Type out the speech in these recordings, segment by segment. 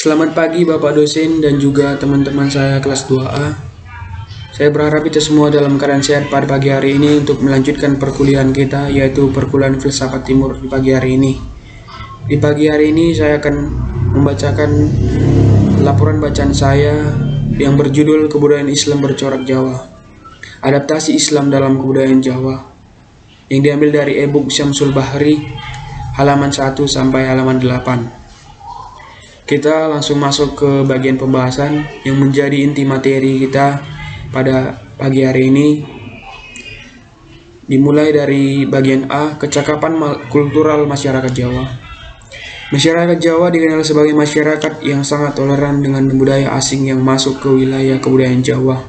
Selamat pagi Bapak dosen dan juga teman-teman saya kelas 2A. Saya berharap kita semua dalam keadaan sehat pada pagi hari ini untuk melanjutkan perkuliahan kita, yaitu perkuliahan filsafat timur di pagi hari ini. Di pagi hari ini saya akan membacakan laporan bacaan saya yang berjudul Kebudayaan Islam Bercorak Jawa, Adaptasi Islam dalam Kebudayaan Jawa, yang diambil dari e-book Syamsul Bahri, halaman 1 sampai halaman 8. Kita langsung masuk ke bagian pembahasan yang menjadi inti materi kita pada pagi hari ini. Dimulai dari bagian A, kecakapan kultural masyarakat Jawa. Masyarakat Jawa dikenal sebagai masyarakat yang sangat toleran dengan budaya asing yang masuk ke wilayah kebudayaan Jawa.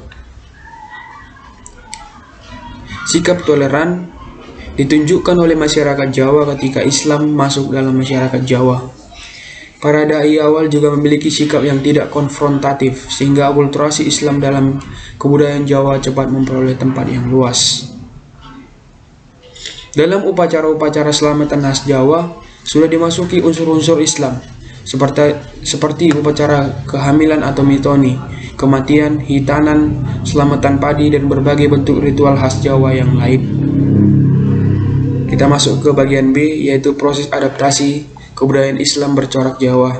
Sikap toleran ditunjukkan oleh masyarakat Jawa ketika Islam masuk dalam masyarakat Jawa. Para dai awal juga memiliki sikap yang tidak konfrontatif, sehingga akulturasi Islam dalam kebudayaan Jawa cepat memperoleh tempat yang luas. Dalam upacara-upacara selamatan khas Jawa, sudah dimasuki unsur-unsur Islam, seperti upacara kehamilan atau mitoni, kematian, hitanan, selamatan padi, dan berbagai bentuk ritual khas Jawa yang lain. Kita masuk ke bagian B, yaitu proses adaptasi kebudayaan Islam bercorak Jawa.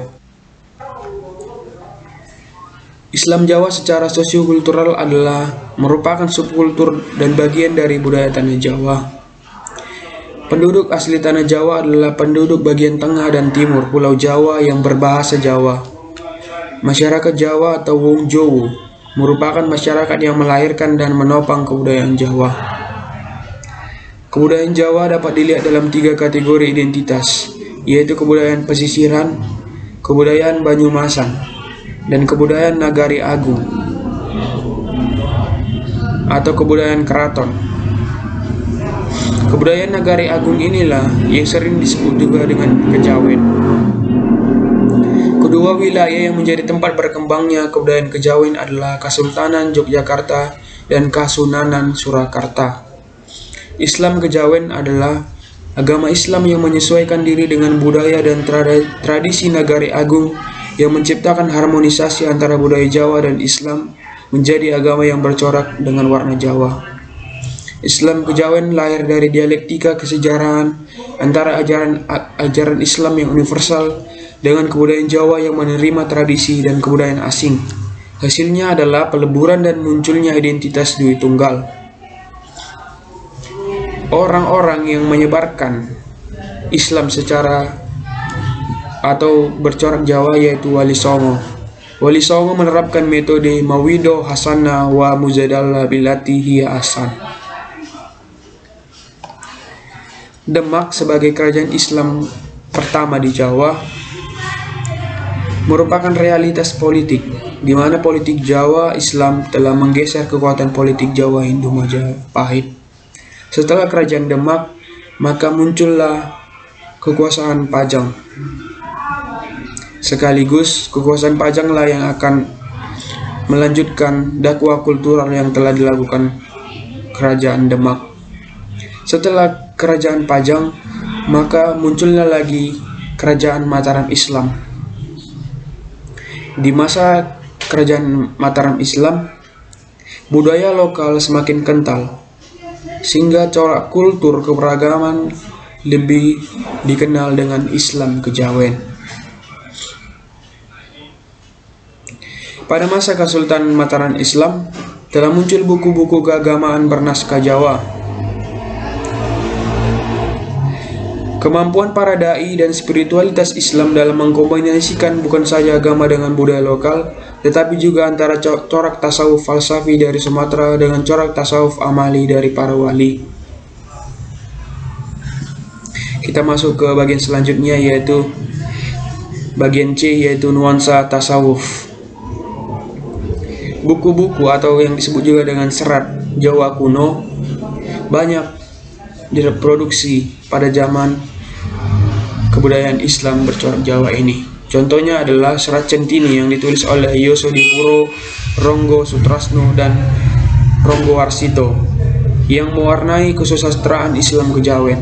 Islam Jawa secara sosiokultural adalah merupakan subkultur dan bagian dari budaya tanah Jawa. Penduduk asli tanah Jawa adalah penduduk bagian tengah dan timur Pulau Jawa yang berbahasa Jawa. Masyarakat Jawa atau Wong Jowo merupakan masyarakat yang melahirkan dan menopang kebudayaan Jawa. Kebudayaan Jawa dapat dilihat dalam 3 kategori identitas, yaitu kebudayaan pesisiran, kebudayaan Banyumasan, dan kebudayaan Nagari Agung atau kebudayaan keraton. Kebudayaan Nagari Agung inilah yang sering disebut juga dengan Kejawen. Kedua wilayah yang menjadi tempat berkembangnya kebudayaan Kejawen adalah Kesultanan Yogyakarta dan Kasunanan Surakarta. Islam Kejawen adalah agama Islam yang menyesuaikan diri dengan budaya dan tradisi Nagari Agung yang menciptakan harmonisasi antara budaya Jawa dan Islam menjadi agama yang bercorak dengan warna Jawa. Islam Kejawen lahir dari dialektika kesejarahan antara ajaran Islam yang universal dengan kebudayaan Jawa yang menerima tradisi dan kebudayaan asing. Hasilnya adalah peleburan dan munculnya identitas Dwi Tunggal. Orang-orang yang menyebarkan Islam secara atau bercorak Jawa yaitu Wali Songo. Wali Songo menerapkan metode Mawido Hasana wa Muzadala Bilati hiya Asan. Demak sebagai kerajaan Islam pertama di Jawa merupakan realitas politik, di mana politik Jawa Islam telah menggeser kekuatan politik Jawa Hindu Majapahit. Setelah kerajaan Demak, maka muncullah kekuasaan Pajang. Sekaligus kekuasaan Pajanglah yang akan melanjutkan dakwah kultural yang telah dilakukan kerajaan Demak. Setelah kerajaan Pajang, maka muncullah lagi kerajaan Mataram Islam. Di masa kerajaan Mataram Islam, budaya lokal semakin kental, sehingga corak kultur keberagaman lebih dikenal dengan Islam Kejawen. Pada masa Kesultanan Mataram Islam, telah muncul buku-buku keagamaan bernaskah Jawa. Kemampuan para dai dan spiritualitas Islam dalam mengkombinasikan bukan saja agama dengan budaya lokal, tetapi juga antara corak tasawuf falsafi dari Sumatera dengan corak tasawuf amali dari para wali. Kita masuk ke bagian selanjutnya, yaitu bagian C, yaitu nuansa tasawuf. Buku-buku atau yang disebut juga dengan serat Jawa kuno banyak direproduksi pada zaman kebudayaan Islam bercorak Jawa ini. Contohnya adalah serat Centini yang ditulis oleh Yosodipuro, Ronggo Sutrasno, dan Ronggo Warsito yang mewarnai kesusastraan Islam Kejawen.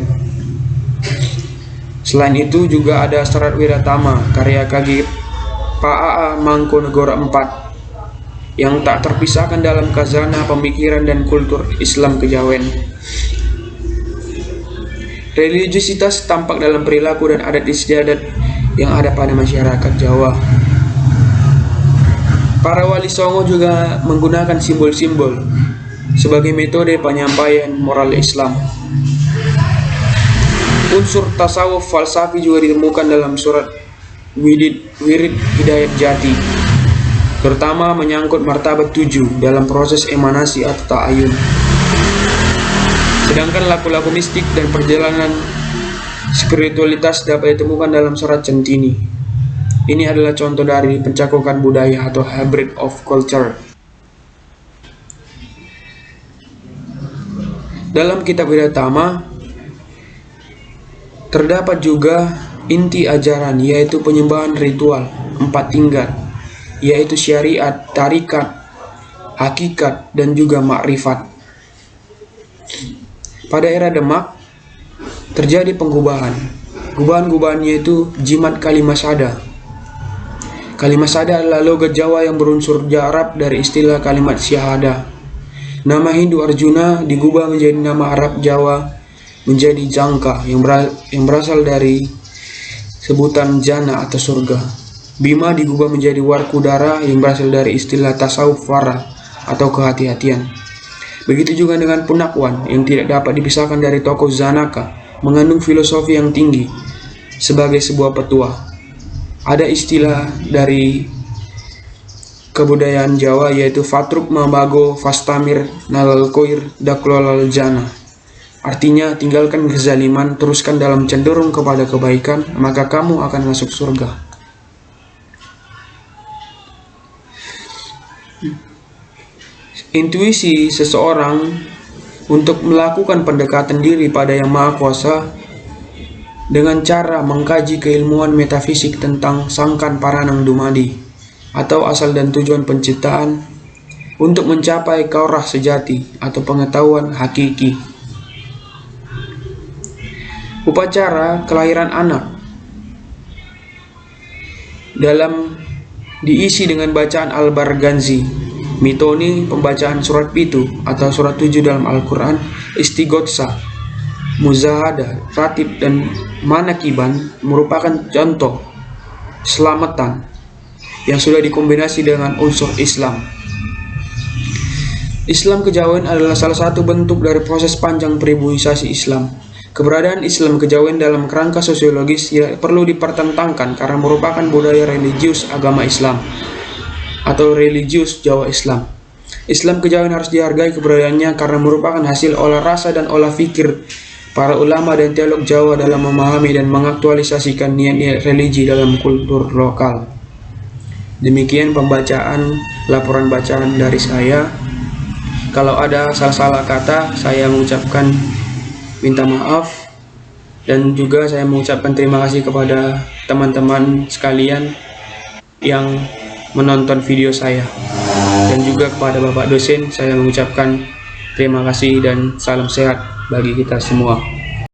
Selain itu juga ada serat Wiratama karya KG Paa Mangkunegara IV yang tak terpisahkan dalam khazanah pemikiran dan kultur Islam Kejawen. Religiusitas tampak dalam perilaku dan adat istiadat yang ada pada masyarakat Jawa. Para wali songo juga menggunakan simbol-simbol sebagai metode penyampaian moral Islam. Unsur tasawuf falsafi juga ditemukan dalam surat Wirid Hidayat Jati, terutama menyangkut martabat 7 dalam proses emanasi atau ta'ayun. Sedangkan laku-laku mistik dan perjalanan spiritualitas dapat ditemukan dalam surat Centini. Ini adalah contoh dari pencakupan budaya atau hybrid of culture. Dalam kitab Wiratama terdapat juga inti ajaran, yaitu penyembahan ritual 4 tingkat, yaitu syariat, tarikat, hakikat, dan juga makrifat. Pada era Demak terjadi penggubahan. Gubahan-gubahan yaitu jimat kalimasada. Kalimasada adalah logat Jawa yang berunsur Arab dari istilah kalimat syahada. Nama Hindu Arjuna digubah menjadi nama Arab Jawa menjadi Jangka yang berasal dari sebutan jana atau surga. Bima digubah menjadi Warkudara yang berasal dari istilah tasawuf wara atau kehati-hatian. Begitu juga dengan Punakwan yang tidak dapat dipisahkan dari tokoh Zanaka, mengandung filosofi yang tinggi sebagai sebuah petuah. Ada istilah dari kebudayaan Jawa yaitu Fatruk Mabago Fastamir Nalalkoir Daklolal Jana. Artinya, tinggalkan kezaliman, teruskan dalam cenderung kepada kebaikan, maka kamu akan masuk surga. Intuisi seseorang untuk melakukan pendekatan diri pada Yang Maha Kuasa dengan cara mengkaji keilmuan metafisik tentang Sangkan Paranang Dumadi atau asal dan tujuan penciptaan untuk mencapai kaurah sejati atau pengetahuan hakiki. Upacara kelahiran anak diisi dengan bacaan Al-Barganzi, mitoni, pembacaan surat Pitu atau surat 7 dalam Al-Quran, Istighotsa, Muzahada, Ratib, dan Manakiban merupakan contoh selamatan yang sudah dikombinasi dengan unsur Islam. Islam Kejawen adalah salah satu bentuk dari proses panjang peribuisasi Islam. Keberadaan Islam Kejawen dalam kerangka sosiologis tidak perlu dipertentangkan karena merupakan budaya religius agama Islam atau religius Jawa Islam. Islam Kejawen harus dihargai keberadaannya karena merupakan hasil olah rasa dan olah fikir para ulama dan teolog Jawa dalam memahami dan mengaktualisasikan niat-niat religi dalam kultur lokal. Demikian pembacaan laporan bacaan dari saya. Kalau ada salah-salah kata, saya mengucapkan minta maaf, dan juga saya mengucapkan terima kasih kepada teman-teman sekalian yang menonton video saya, dan juga kepada Bapak dosen saya mengucapkan terima kasih dan salam sehat bagi kita semua.